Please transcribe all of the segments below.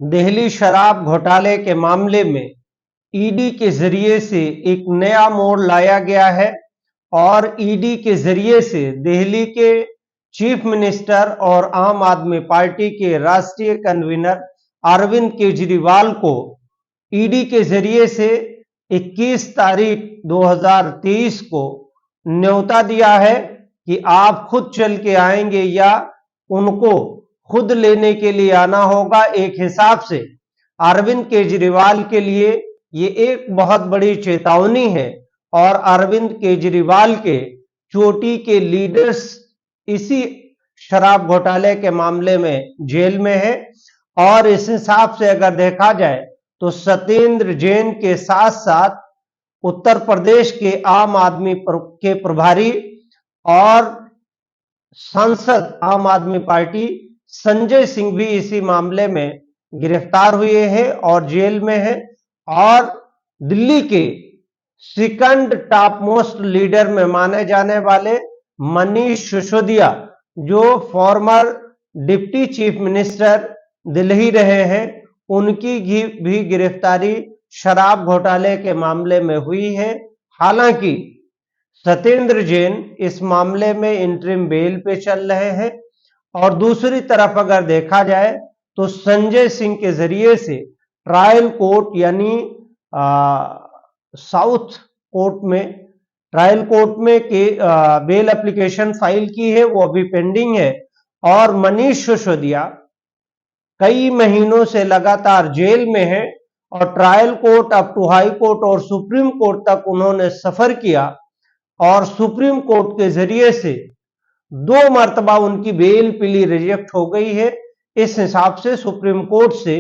दिल्ली शराब घोटाले के मामले में ईडी के जरिए से एक नया मोड़ लाया गया है और ईडी के जरिए से दिल्ली के चीफ मिनिस्टर और आम आदमी पार्टी के राष्ट्रीय कन्वीनर अरविंद केजरीवाल को ईडी के जरिए से 21 तारीख 2023 को न्योता दिया है कि आप खुद चल के आएंगे या उनको खुद लेने के लिए आना होगा। एक हिसाब से अरविंद केजरीवाल के लिए ये एक बहुत बड़ी चेतावनी है और अरविंद केजरीवाल के चोटी के लीडर्स इसी शराब घोटाले के मामले में जेल में है। और इस हिसाब से अगर देखा जाए तो सत्येंद्र जैन के साथ साथ उत्तर प्रदेश के आम आदमी के प्रभारी और सांसद आम आदमी पार्टी संजय सिंह भी इसी मामले में गिरफ्तार हुए हैं और जेल में है। और दिल्ली के सेकंड टॉप मोस्ट लीडर में माने जाने वाले मनीष सिसोदिया, जो farmer deputy chief minister Delhi रहे हैं, उनकी भी गिरफ्तारी शराब घोटाले के मामले में हुई है। हालांकि सत्येंद्र जैन इस मामले में इंटरिम बेल पे चल रहे हैं और दूसरी तरफ अगर देखा जाए तो संजय सिंह के जरिए से ट्रायल कोर्ट यानी साउथ कोर्ट में ट्रायल कोर्ट में के बेल एप्लीकेशन फाइल की है, वो अभी पेंडिंग है। और मनीष सिसोदिया कई महीनों से लगातार जेल में है और trial court up to high court और सुप्रीम कोर्ट तक उन्होंने सफर किया और सुप्रीम कोर्ट के जरिए से 2 मर्तबा उनकी बेल पिली रिजेक्ट हो गई है। इस हिसाब से सुप्रीम कोर्ट से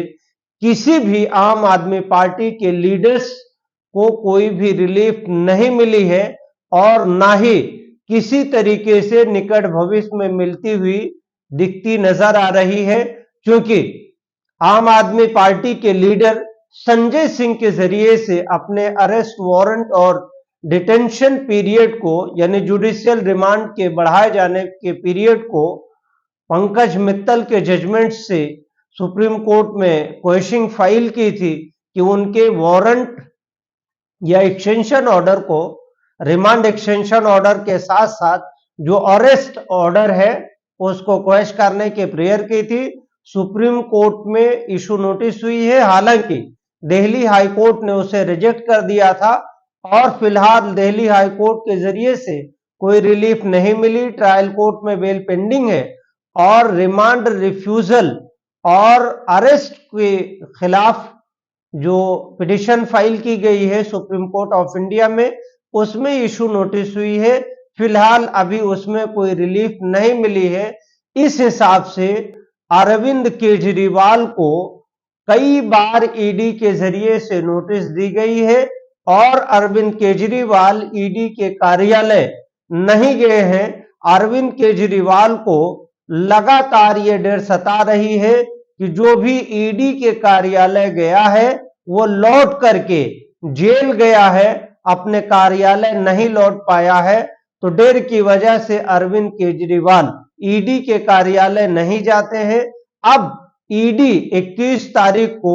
किसी भी आम आदमी पार्टी के लीडर्स को कोई भी रिलीफ नहीं मिली है और ना ही किसी तरीके से निकट भविष्य में मिलती हुई दिखती नजर आ रही है, क्योंकि आम आदमी पार्टी के लीडर संजय सिंह के जरिए से अपने अरेस्ट वारंट और डिटेंशन पीरियड को यानी जुडिशियल रिमांड के बढ़ाए जाने के पीरियड को पंकज मित्तल के जजमेंट से सुप्रीम कोर्ट में क्वेश्चनिंग फाइल की थी कि उनके वारंट या एक्सटेंशन ऑर्डर को रिमांड एक्सटेंशन ऑर्डर के साथ साथ जो अरेस्ट ऑर्डर है उसको क्वेश करने की प्रेयर की थी। सुप्रीम कोर्ट में इशू नोटिस हुई है, हालांकि दिल्ली हाई कोर्ट ने उसे रिजेक्ट कर दिया था और फिलहाल दिल्ली हाई कोर्ट के जरिए से कोई रिलीफ नहीं मिली। ट्रायल कोर्ट में बेल पेंडिंग है और रिमांड रिफ्यूजल और अरेस्ट के खिलाफ जो पिटिशन फाइल की गई है सुप्रीम कोर्ट ऑफ इंडिया में, उसमें इशू नोटिस हुई है। फिलहाल अभी उसमें कोई रिलीफ नहीं मिली है। इस हिसाब से अरविंद केजरीवाल को कई बार ईडी के जरिए से नोटिस दी गई है और अरविंद केजरीवाल ईडी के कार्यालय नहीं गए हैं। अरविंद केजरीवाल को लगातार ये डर सता रही है कि जो भी ईडी के कार्यालय गया है वो लौट करके जेल गया है, अपने कार्यालय नहीं लौट पाया है। तो डर की वजह से अरविंद केजरीवाल ईडी के कार्यालय नहीं जाते हैं। अब ईडी 21 तारीख को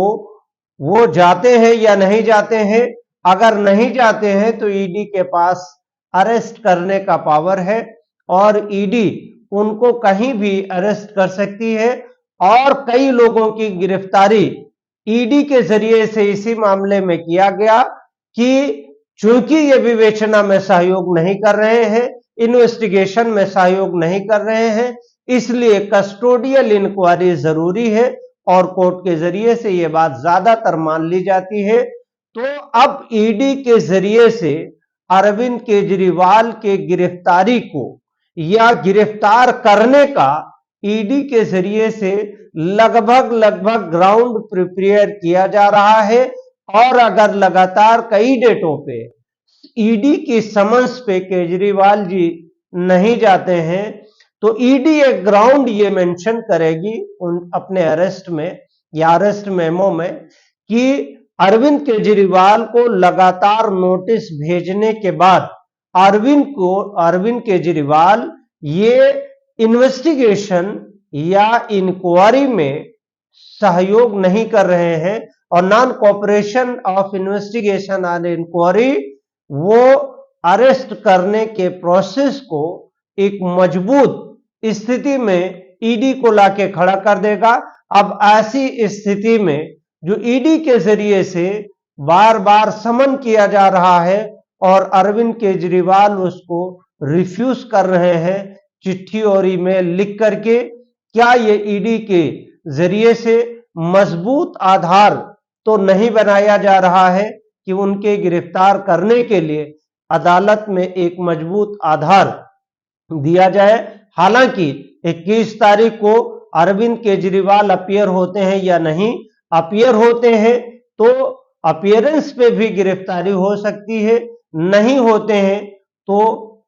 वो जाते हैं या नहीं जाते हैं। अगर नहीं जाते हैं तो ईडी के पास अरेस्ट करने का पावर है और ईडी उनको कहीं भी अरेस्ट कर सकती है। और कई लोगों की गिरफ्तारी ईडी के जरिए से इसी मामले में किया गया कि चूंकि ये विवेचना में सहयोग नहीं कर रहे हैं, इन्वेस्टिगेशन में सहयोग नहीं कर रहे हैं, इसलिए कस्टोडियल इंक्वायरी जरूरी है और कोर्ट के जरिए से ये बात ज्यादातर मान ली जाती है। तो अब ईडी के जरिए से अरविंद केजरीवाल के गिरफ्तारी को या गिरफ्तार करने का ईडी के जरिए से लगभग ग्राउंड प्रिपेयर किया जा रहा है। और अगर लगातार कई डेटों पे ईडी की समन्स पे केजरीवाल जी नहीं जाते हैं तो ईडी एक ग्राउंड ये मेंशन करेगी उन अपने अरेस्ट में या अरेस्ट मेमो में कि अरविंद केजरीवाल को लगातार नोटिस भेजने के बाद अरविंद केजरीवाल ये इन्वेस्टिगेशन या इंक्वायरी में सहयोग नहीं कर रहे हैं और non cooperation of investigation and inquiry वो अरेस्ट करने के प्रोसेस को एक मजबूत स्थिति में ईडी को लाके खड़ा कर देगा। अब ऐसी स्थिति में जो ईडी के जरिए से बार बार समन किया जा रहा है और अरविंद केजरीवाल उसको रिफ्यूज कर रहे हैं चिट्ठी और ईमेल लिख करके, क्या ये ईडी के जरिए से मजबूत आधार तो नहीं बनाया जा रहा है कि उनके गिरफ्तार करने के लिए अदालत में एक मजबूत आधार दिया जाए। हालांकि 21 तारीख को अरविंद केजरीवाल अपीयर होते हैं या नहीं अपीयर होते हैं तो अपीयरेंस पे भी गिरफ्तारी हो सकती है, नहीं होते हैं तो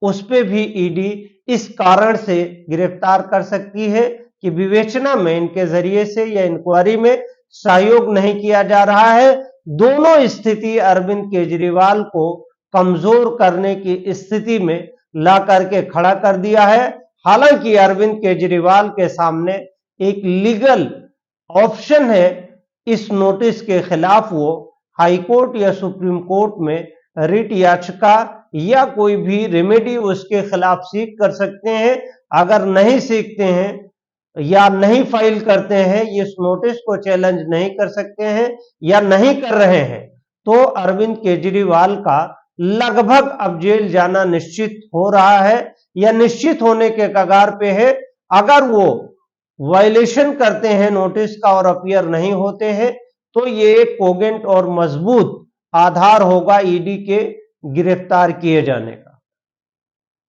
उस पे भी ईडी इस कारण से गिरफ्तार कर सकती है कि विवेचना में इनके जरिए से या इंक्वायरी में सहयोग नहीं किया जा रहा है। दोनों स्थिति अरविंद केजरीवाल को कमजोर करने की स्थिति में ला करके खड़ा कर दिया है। हालांकि अरविंद केजरीवाल के सामने एक लीगल ऑप्शन है, इस नोटिस के खिलाफ वो हाई कोर्ट या सुप्रीम कोर्ट में रिट याचिका या कोई भी रेमेडी उसके खिलाफ सीख कर सकते हैं। अगर नहीं सीखते हैं या नहीं फाइल करते हैं, इस नोटिस को चैलेंज नहीं कर सकते हैं या नहीं कर रहे हैं, तो अरविंद केजरीवाल का लगभग अब जेल जाना निश्चित हो रहा है या निश्चित होने के कगार पे है। अगर वो वायलेशन करते हैं नोटिस का और अपीयर नहीं होते हैं तो ये एक कोगेंट और मजबूत आधार होगा ईडी के गिरफ्तार किए जाने का।